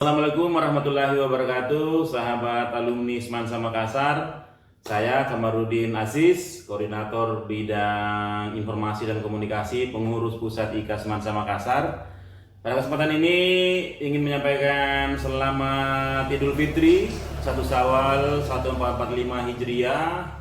Assalamualaikum warahmatullahi wabarakatuh, sahabat alumni Semansa Makassar. Saya Kamarudin Aziz, koordinator bidang informasi dan komunikasi pengurus pusat IKA Semansa Makassar. Pada kesempatan ini ingin menyampaikan selamat Idul Fitri 1 Syawal 1445 Hijriah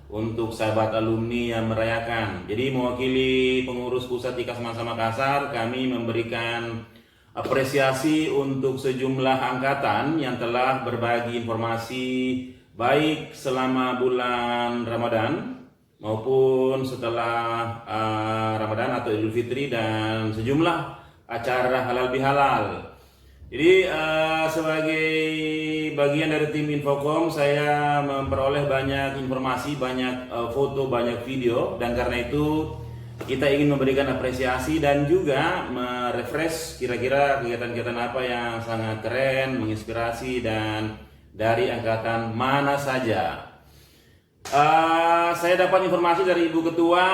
untuk sahabat alumni yang merayakan. Jadi mewakili pengurus pusat IKA Semansa Makassar, kami memberikan apresiasi untuk sejumlah angkatan yang telah berbagi informasi baik selama bulan Ramadan maupun setelah Ramadan atau Idul Fitri dan sejumlah acara halal bihalal. Jadi sebagai bagian dari tim Infocom, saya memperoleh banyak informasi, banyak foto, banyak video, dan karena itu kita ingin memberikan apresiasi dan juga merefresh kira-kira kegiatan-kegiatan apa yang sangat keren, menginspirasi, dan dari angkatan mana saja. Saya dapat informasi dari Ibu Ketua.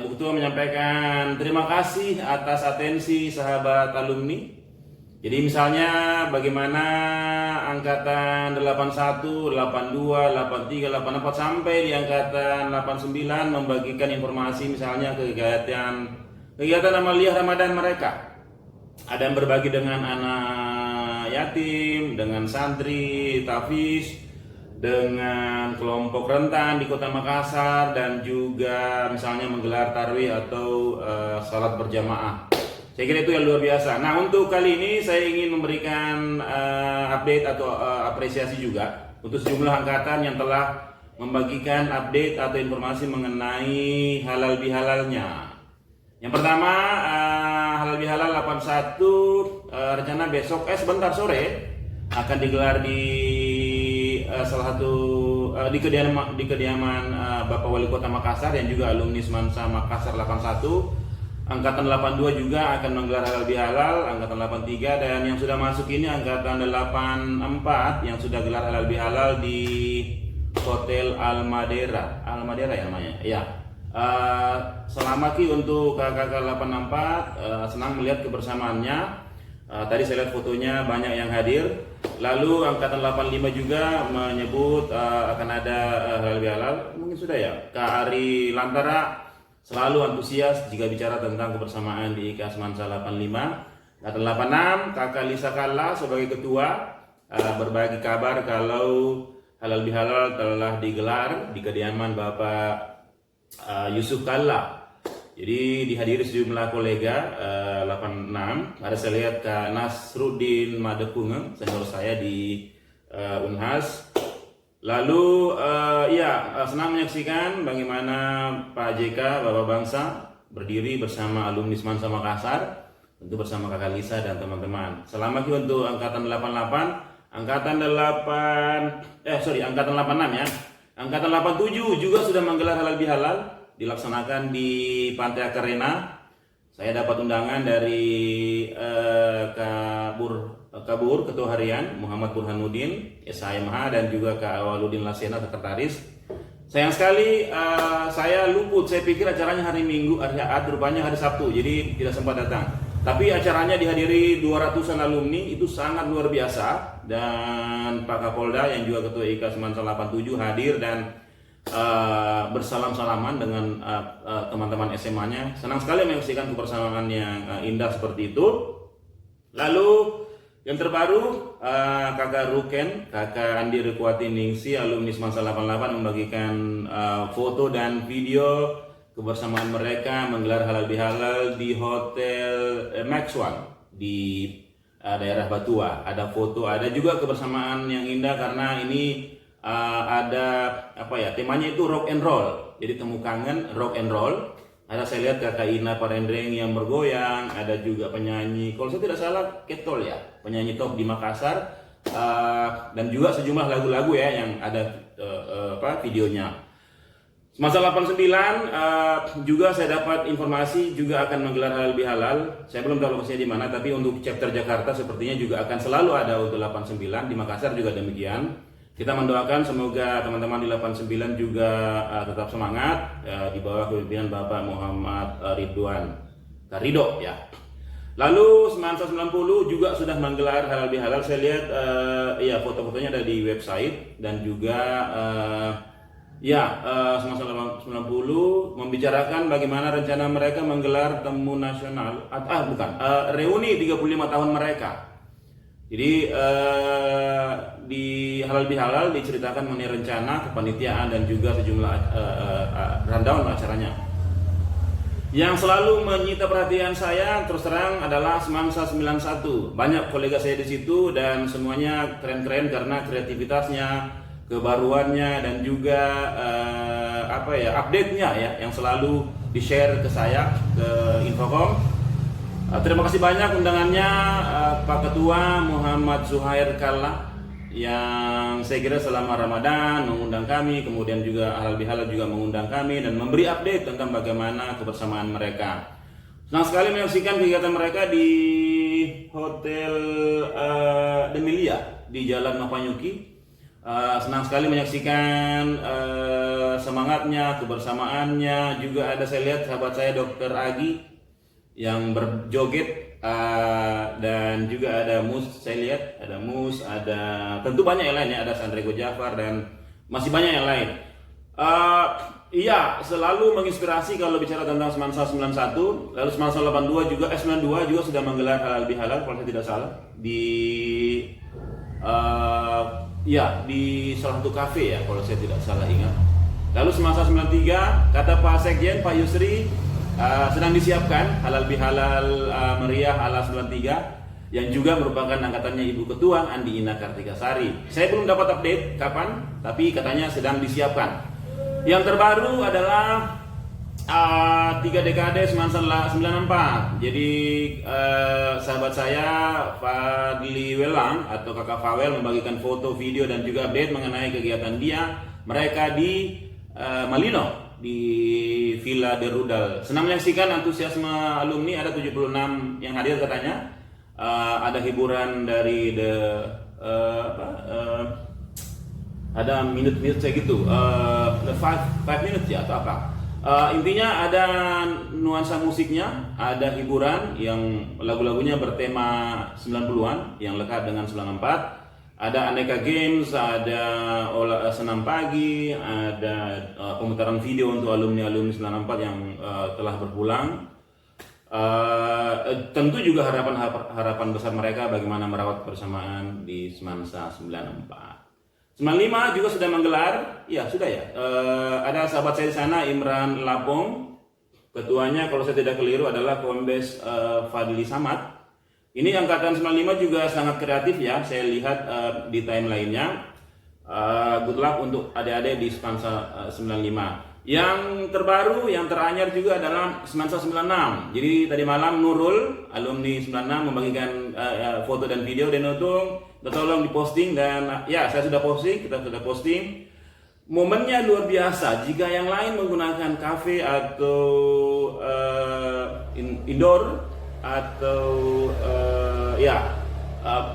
Ibu Ketua menyampaikan terima kasih atas atensi sahabat alumni. Jadi misalnya bagaimana angkatan 81, 82, 83, 84 sampai di angkatan 89 membagikan informasi misalnya kegiatan amaliyah Ramadan mereka. Ada yang berbagi dengan anak yatim, dengan santri, tafiz, dengan kelompok rentan di Kota Makassar, dan juga misalnya menggelar tarwih atau salat berjamaah. Saya kira itu yang luar biasa. Nah, untuk kali ini saya ingin memberikan update atau apresiasi juga untuk sejumlah angkatan yang telah membagikan update atau informasi mengenai halal bihalalnya. Yang pertama, halal bihalal 81 rencana besok sebentar sore akan digelar di salah satu di kediaman Bapak Wali Kota Makassar yang juga alumni Semansa Makassar 81. Angkatan 82 juga akan menggelar halal bihalal, angkatan 83, dan yang sudah masuk ini angkatan 84 yang sudah gelar halal bihalal di Hotel Almadera ya namanya. Ya. Selamat untuk kakak 84, senang melihat kebersamaannya. Tadi saya lihat fotonya banyak yang hadir. Lalu angkatan 85 juga menyebut akan ada halal bihalal. Mungkin sudah ya. Kak Ari Lantara selalu antusias jika bicara tentang kebersamaan di IKA Semansa 85. Angkatan 86, Kakak Lisa Kalla sebagai ketua berbagi kabar kalau halal bihalal telah digelar di kediaman Bapak Yusuf Kalla. Jadi dihadiri sejumlah kolega 86. Ada saya lihat Kak Nasruddin Madepungeng, senior saya di Unhas. Lalu senang menyaksikan bagaimana Pak JK, Bapak Bangsa, berdiri bersama alumni Semansa Makassar, tentu bersama Kakak Lisa dan teman-teman. Selamat untuk angkatan 88, angkatan 86 ya. Angkatan 87 juga sudah menggelar halal bihalal, dilaksanakan di Pantai Akarena. Saya dapat undangan dari Kabur Ketua Harian Muhammad Burhanuddin SHMH dan juga Kak Awaludin Lasena sekretaris. Sayang sekali saya luput. Saya pikir acaranya hari Minggu, hari Ahad, rupanya hari Sabtu, jadi tidak sempat datang. Tapi acaranya dihadiri 200-an alumni, itu sangat luar biasa. Dan Pak Kapolda yang juga Ketua IKA Semansa 87 hadir dan bersalam-salaman dengan teman-teman SMA-nya. Senang sekali menyaksikan kebersamaan yang indah seperti itu. Lalu yang terbaru, Kakak Ruken, Kakak Andi Rekuati Ningsi, alumni Semansa 88 membagikan foto dan video kebersamaan mereka menggelar halal bihalal di Hotel Max One di daerah Batua. Ada foto, ada juga kebersamaan yang indah karena ini ada temanya itu rock and roll. Jadi temu kangen rock and roll. Ada saya lihat Kakak Ina Parendreng yang bergoyang, ada juga penyanyi, kalau saya tidak salah Ketol ya, penyanyi top di Makassar, dan juga sejumlah lagu-lagu ya yang ada videonya. Semasa 89 juga saya dapat informasi juga akan menggelar halal bihalal. Saya belum tahu lokasinya di mana, tapi untuk chapter Jakarta sepertinya juga akan selalu ada untuk 89, di Makassar juga demikian. Kita mendoakan semoga teman-teman di 89 juga tetap semangat di bawah kepemimpinan Bapak Muhammad Ridwan Ridho ya. Lalu Semansa 90 juga sudah menggelar halal bihalal. Saya lihat ya foto-fotonya ada di website, dan juga Semansa 90 membicarakan bagaimana rencana mereka menggelar temu nasional reuni 35 tahun mereka. Jadi di halal bihalal diceritakan mengenai rencana, kepanitiaan, dan juga sejumlah rundown acaranya. Yang selalu menyita perhatian saya terus terang adalah Semansa 91. Banyak kolega saya di situ dan semuanya keren-keren karena kreativitasnya, kebaruannya, dan juga update-nya ya yang selalu di-share ke saya, ke Infocom. Terima kasih banyak undangannya Pak Ketua Muhammad Zuhair Kalla, yang saya kira selama Ramadan mengundang kami, kemudian juga halal bihalal juga mengundang kami dan memberi update tentang bagaimana kebersamaan mereka. Senang sekali menyaksikan kegiatan mereka di Hotel Demilia di Jalan Mapanyuki. Senang sekali menyaksikan semangatnya, kebersamaannya. Juga ada, saya lihat sahabat saya Dr. Agi yang berjoget, dan juga ada Mus, saya lihat ada Mus, ada tentu banyak yang lain ya, ada Sandrego Jafar dan masih banyak yang lain. Selalu menginspirasi kalau bicara tentang Semansa 91. Lalu Semansa 92 juga sudah menggelar halal bihalal kalau saya tidak salah di salah satu kafe ya kalau saya tidak salah ingat. Lalu Semansa 93 kata Pak Sekjen Pak Yusri, sedang disiapkan halal bihalal meriah ala 93 yang juga merupakan angkatannya Ibu Ketua Andi Ina Kartikasari. Saya belum dapat update kapan, tapi katanya sedang disiapkan. Yang terbaru adalah 3 dekade Semansa 94. Jadi sahabat saya Fadli Welang atau Kakak Fawel membagikan foto, video, dan juga update mengenai kegiatan mereka di Malino, di Villa de Rudal. Senang menyaksikan antusiasme alumni, ada 76 yang hadir katanya. Ada hiburan dari ada minute-minute saya gitu, the 5 minutes ya atau apa. Intinya ada nuansa musiknya, ada hiburan yang lagu-lagunya bertema 90-an yang lekat dengan 94. Ada aneka games, ada senam pagi, ada pemutaran video untuk alumni-alumni 94 yang telah berpulang. Tentu juga harapan besar mereka bagaimana merawat kebersamaan di Semansa 94. 95 juga sudah menggelar, ya sudah ya. Ada sahabat saya di sana, Imran Lapong. Ketuanya kalau saya tidak keliru adalah Kombes Fadli Samad. Ini angkatan 95 juga sangat kreatif ya, saya lihat di timeline-nya. Good luck untuk adik-adik di Semansa 95. Yang terbaru, yang teranyar juga adalah Semansa 96. Jadi tadi malam Nurul, alumni 96, membagikan foto dan video dan tolong diposting, dan ya saya sudah posting, kita sudah posting. Momennya luar biasa. Jika yang lain menggunakan kafe atau indoor atau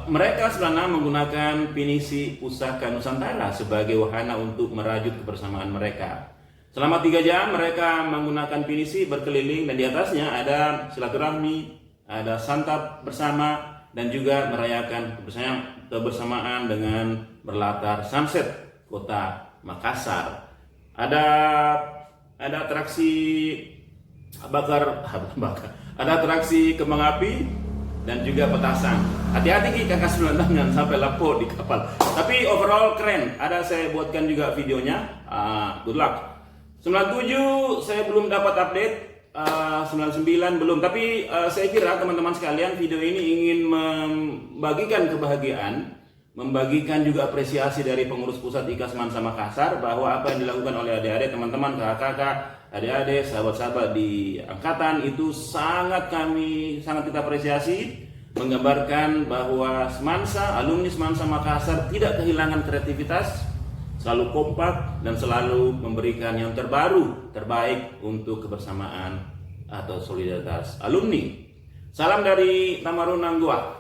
mereka sebenarnya menggunakan pinisi Pusaka Nusantara sebagai wahana untuk merajut kebersamaan mereka. Selama 3 jam mereka menggunakan pinisi berkeliling, dan di atasnya ada silaturahmi, ada santap bersama, dan juga merayakan kebersamaan dengan berlatar sunset kota Makassar. Ada atraksi ada atraksi kembang api dan juga petasan. Hati-hati kakak 96 jangan sampai lapor di kapal. Tapi overall keren. Ada saya buatkan juga videonya. Good luck. 97 saya belum dapat update. 99 belum. Tapi saya kira teman-teman sekalian, video ini ingin membagikan kebahagiaan, membagikan juga apresiasi dari pengurus pusat IKA Semansa Makassar bahwa apa yang dilakukan oleh adik-adik, teman-teman, kakak-kakak, adik-adik, sahabat-sahabat di angkatan itu sangat kita apresiasi, menggambarkan bahwa Semansa, alumni Semansa Makassar tidak kehilangan kreativitas, selalu kompak dan selalu memberikan yang terbaik untuk kebersamaan atau solidaritas alumni. Salam dari Tamarunang Goa.